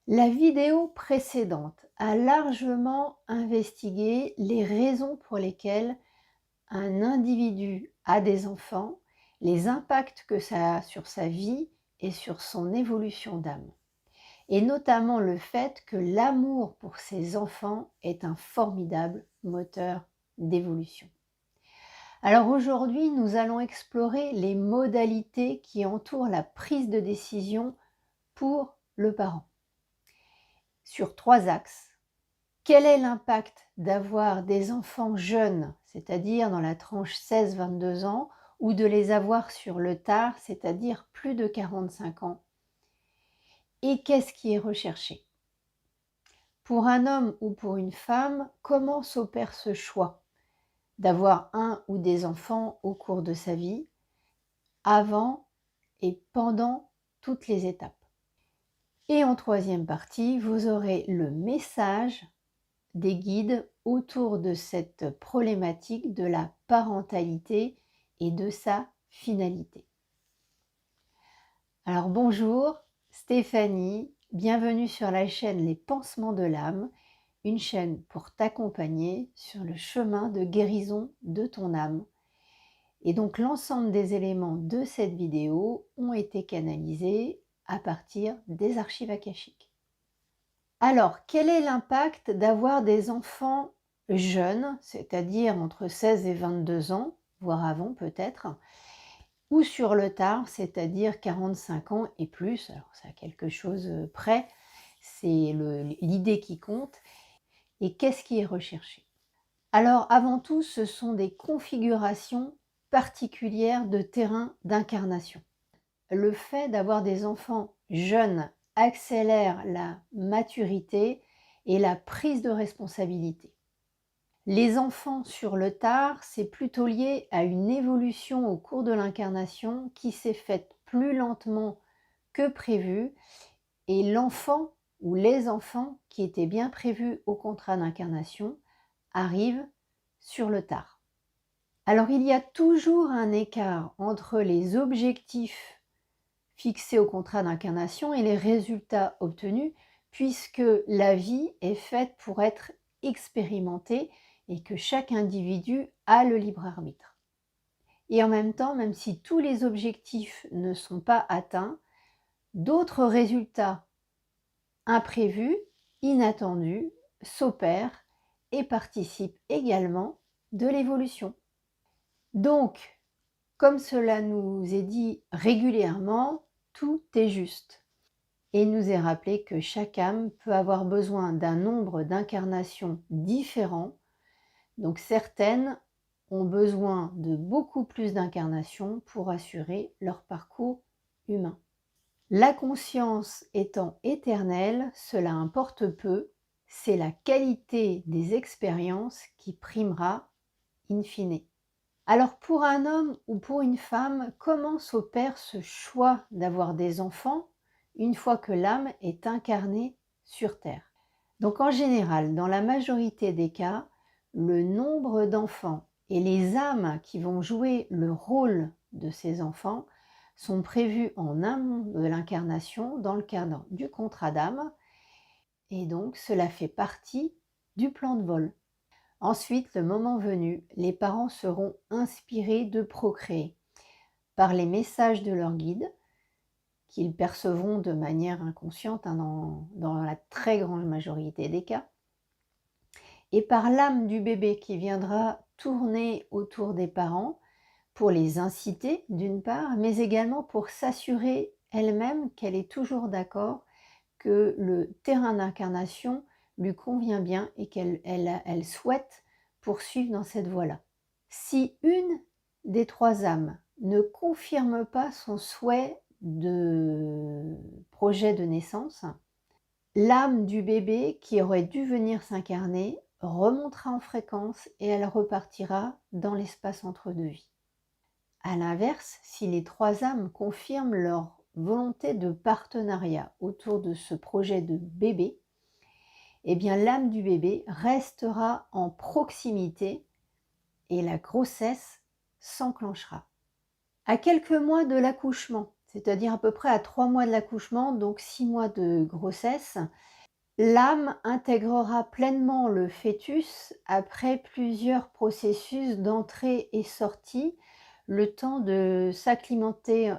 La vidéo précédente a largement investigué les raisons pour lesquelles un individu a des enfants, les impacts que ça a sur sa vie et sur son évolution d'âme. Et notamment le fait que l'amour pour ses enfants est un formidable moteur d'évolution. Alors aujourd'hui, nous allons explorer les modalités qui entourent la prise de décision pour le parent. Sur 3 axes. Quel est l'impact d'avoir des enfants jeunes, c'est-à-dire dans la tranche 16-22 ans, ou de les avoir sur le tard, c'est-à-dire plus de 45 ans? Et qu'est-ce qui est recherché? Pour un homme ou pour une femme, comment s'opère ce choix d'avoir un ou des enfants au cours de sa vie, avant et pendant toutes les étapes? Et en troisième partie, vous aurez le message des guides autour de cette problématique de la parentalité et de sa finalité. Alors bonjour, Stéphanie, bienvenue sur la chaîne Les Pansements de l'âme, une chaîne pour t'accompagner sur le chemin de guérison de ton âme. Et donc l'ensemble des éléments de cette vidéo ont été canalisés à partir des archives akashiques. Alors, quel est l'impact d'avoir des enfants jeunes, c'est-à-dire entre 16 et 22 ans, voire avant peut-être, ou sur le tard, c'est-à-dire 45 ans et plus? Alors, c'est à quelque chose près, c'est l'idée qui compte. Et qu'est-ce qui est recherché? Alors, avant tout, ce sont des configurations particulières de terrain d'incarnation. Le fait d'avoir des enfants jeunes accélère la maturité et la prise de responsabilité. Les enfants sur le tard, c'est plutôt lié à une évolution au cours de l'incarnation qui s'est faite plus lentement que prévu, et l'enfant ou les enfants qui étaient bien prévus au contrat d'incarnation arrivent sur le tard. Alors il y a toujours un écart entre les objectifs fixés au contrat d'incarnation et les résultats obtenus, puisque la vie est faite pour être expérimentée et que chaque individu a le libre arbitre. Et en même temps, même si tous les objectifs ne sont pas atteints, d'autres résultats imprévus, inattendus, s'opèrent et participent également de l'évolution. Donc, comme cela nous est dit régulièrement, tout est juste. Et il nous est rappelé que chaque âme peut avoir besoin d'un nombre d'incarnations différents. Donc certaines ont besoin de beaucoup plus d'incarnations pour assurer leur parcours humain. La conscience étant éternelle, cela importe peu, c'est la qualité des expériences qui primera in fine. Alors pour un homme ou pour une femme, comment s'opère ce choix d'avoir des enfants une fois que l'âme est incarnée sur Terre? Donc en général, dans la majorité des cas, le nombre d'enfants et les âmes qui vont jouer le rôle de ces enfants sont prévus en amont de l'incarnation dans le cadre du contrat d'âme, et donc cela fait partie du plan de vol. Ensuite, le moment venu, les parents seront inspirés de procréer par les messages de leur guide, qu'ils percevront de manière inconsciente dans la très grande majorité des cas, et par l'âme du bébé qui viendra tourner autour des parents pour les inciter d'une part, mais également pour s'assurer elle-même qu'elle est toujours d'accord, que le terrain d'incarnation lui convient bien et qu'elle souhaite poursuivre dans cette voie-là. Si une des 3 âmes ne confirme pas son souhait de projet de naissance, l'âme du bébé qui aurait dû venir s'incarner remontera en fréquence et elle repartira dans l'espace entre deux vies. A l'inverse, si les 3 âmes confirment leur volonté de partenariat autour de ce projet de bébé, eh bien l'âme du bébé restera en proximité et la grossesse s'enclenchera. À quelques mois de l'accouchement, c'est-à-dire à peu près à 3 mois de l'accouchement, donc 6 mois de grossesse, l'âme intégrera pleinement le fœtus après plusieurs processus d'entrée et sortie, le temps de s'acclimater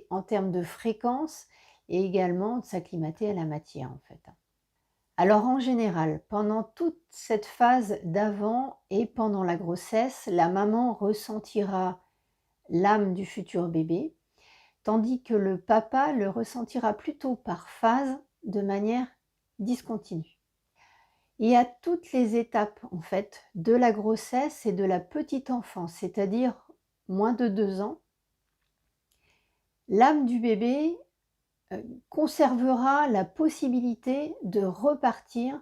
en termes de fréquence et également de s'acclimater à la matière en fait. Alors en général, pendant toute cette phase d'avant et pendant la grossesse, la maman ressentira l'âme du futur bébé, tandis que le papa le ressentira plutôt par phase, de manière discontinue. Et à toutes les étapes en fait de la grossesse et de la petite enfance, c'est-à-dire moins de 2 ans, l'âme du bébé conservera la possibilité de repartir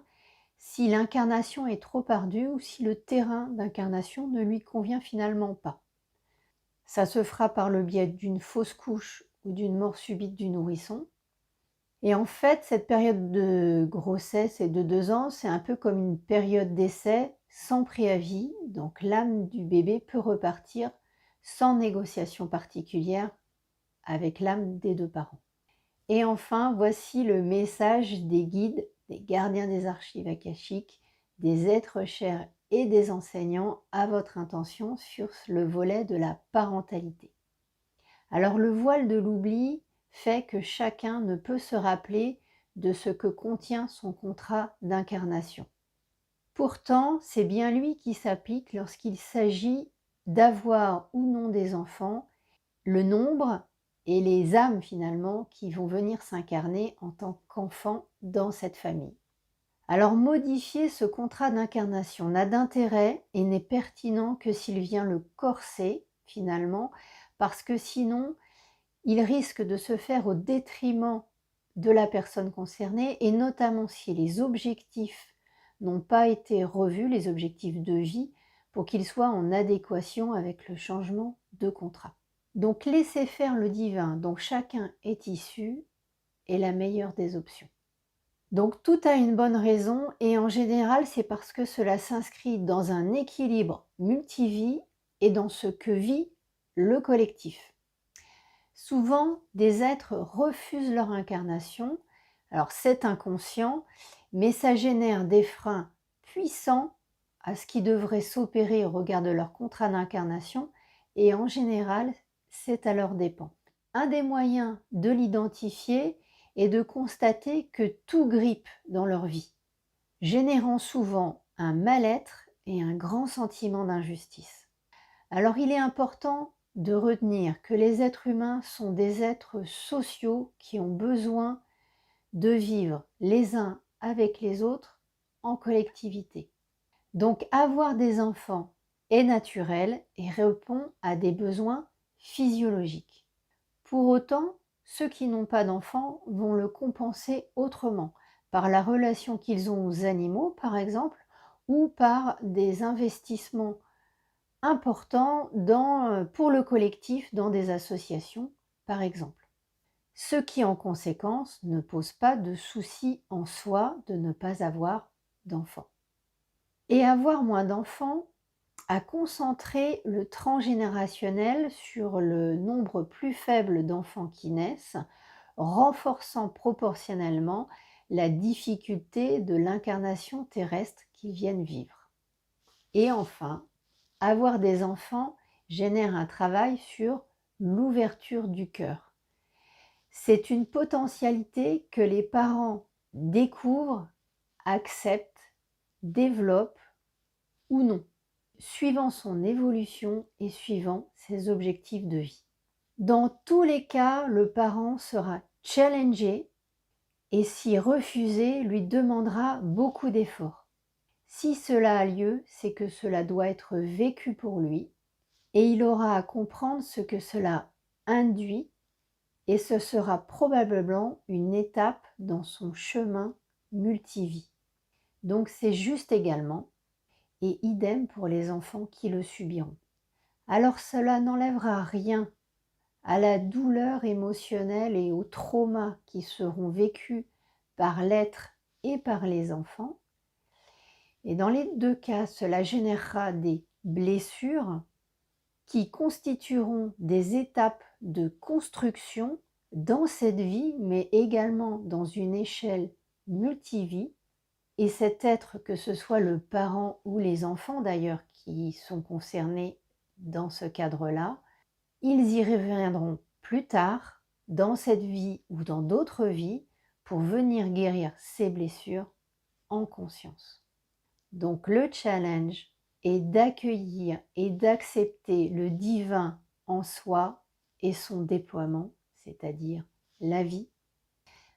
si l'incarnation est trop ardue ou si le terrain d'incarnation ne lui convient finalement pas. Ça se fera par le biais d'une fausse couche ou d'une mort subite du nourrisson. Et en fait, cette période de grossesse et de 2 ans, c'est un peu comme une période d'essai sans préavis. Donc l'âme du bébé peut repartir sans négociation particulière avec l'âme des 2 parents. Et enfin, voici le message des guides, des gardiens des archives akashiques, des êtres chers et des enseignants à votre intention sur le volet de la parentalité. Alors le voile de l'oubli fait que chacun ne peut se rappeler de ce que contient son contrat d'incarnation. Pourtant, c'est bien lui qui s'applique lorsqu'il s'agit d'avoir ou non des enfants, le nombre et les âmes finalement qui vont venir s'incarner en tant qu'enfants dans cette famille. Alors modifier ce contrat d'incarnation n'a d'intérêt et n'est pertinent que s'il vient le corser finalement, parce que sinon il risque de se faire au détriment de la personne concernée et notamment si les objectifs n'ont pas été revus, les objectifs de vie, pour qu'ils soient en adéquation avec le changement de contrat. Donc laisser faire le divin dont chacun est issu est la meilleure des options. Donc tout a une bonne raison et en général c'est parce que cela s'inscrit dans un équilibre multivie et dans ce que vit le collectif. Souvent, des êtres refusent leur incarnation, alors c'est inconscient, mais ça génère des freins puissants à ce qui devrait s'opérer au regard de leur contrat d'incarnation et en général, c'est à leurs dépens. Un des moyens de l'identifier est de constater que tout grippe dans leur vie, générant souvent un mal-être et un grand sentiment d'injustice. Alors il est important de retenir que les êtres humains sont des êtres sociaux qui ont besoin de vivre les uns avec les autres en collectivité. Donc avoir des enfants est naturel et répond à des besoins physiologiques. Pour autant, ceux qui n'ont pas d'enfants vont le compenser autrement, par la relation qu'ils ont aux animaux par exemple, ou par des investissements importants pour le collectif dans des associations par exemple. Ce qui en conséquence ne pose pas de souci en soi de ne pas avoir d'enfants. Et avoir moins d'enfants a concentré le transgénérationnel sur le nombre plus faible d'enfants qui naissent, renforçant proportionnellement la difficulté de l'incarnation terrestre qu'ils viennent vivre. Et enfin, avoir des enfants génère un travail sur l'ouverture du cœur. C'est une potentialité que les parents découvrent, acceptent, développent ou non, suivant son évolution et suivant ses objectifs de vie. Dans tous les cas, le parent sera challengé et si refusé, lui demandera beaucoup d'efforts. Si cela a lieu, c'est que cela doit être vécu pour lui et il aura à comprendre ce que cela induit et ce sera probablement une étape dans son chemin multivie. Donc c'est juste également, et idem pour les enfants qui le subiront. Alors cela n'enlèvera rien à la douleur émotionnelle et au trauma qui seront vécus par l'être et par les enfants. Et dans les deux cas, cela générera des blessures qui constitueront des étapes de construction dans cette vie, mais également dans une échelle multivie. Et cet être, que ce soit le parent ou les enfants d'ailleurs qui sont concernés dans ce cadre-là, ils y reviendront plus tard, dans cette vie ou dans d'autres vies, pour venir guérir ces blessures en conscience. Donc le challenge est d'accueillir et d'accepter le divin en soi et son déploiement, c'est-à-dire la vie.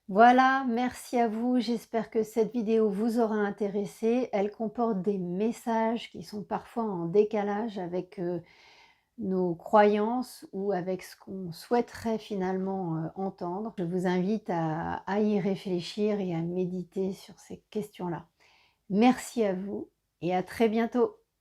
Voilà, merci à vous. J'espère que cette vidéo vous aura intéressé. Elle comporte des messages qui sont parfois en décalage avec nos croyances ou avec ce qu'on souhaiterait finalement entendre. Je vous invite à y réfléchir et à méditer sur ces questions-là. Merci à vous et à très bientôt.